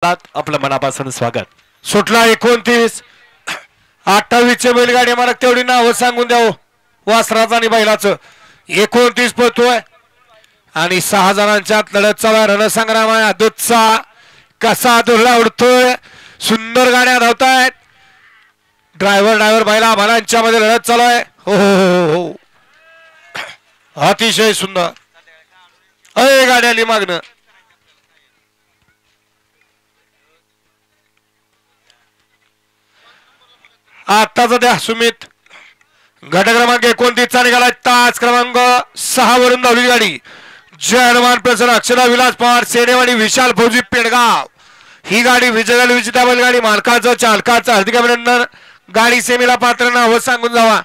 मैदानात आपलं मनापासून स्वागत. सुटला 29 28ची बैलगाडी मला तेवढी नावं सांगून द्यावं वासराचं आणि बैलाचं. 29 पळतोय आणि 6 जणांच्यात लढत चालू आहे. रणसंग्राम आहे. दूधचा कसा दुरला उडतोय. सुंदर गाड्या धावतायत. ड्रायव्हर बैला भालांच्या मध्ये लढत चालू आहे. हो हो हो अतिशय सुंदर. अय गाड्या आली मागणं. आताच द्या सुमित. गट क्रमांक 29 चा निघाला. तास क्रमांक 6 वरून धावली गाडी. जय हनुमान प्रसन्न अक्षरा विलास पवार सेनेवाडी विशाल फौजी पेडगाव. ही गाडी विजयाला विजेता बैलगाडी मालकाचं चालकाचं हार्दिक अभिनंदन. गाडी सेमीला पात्र नाव सांगून जावा.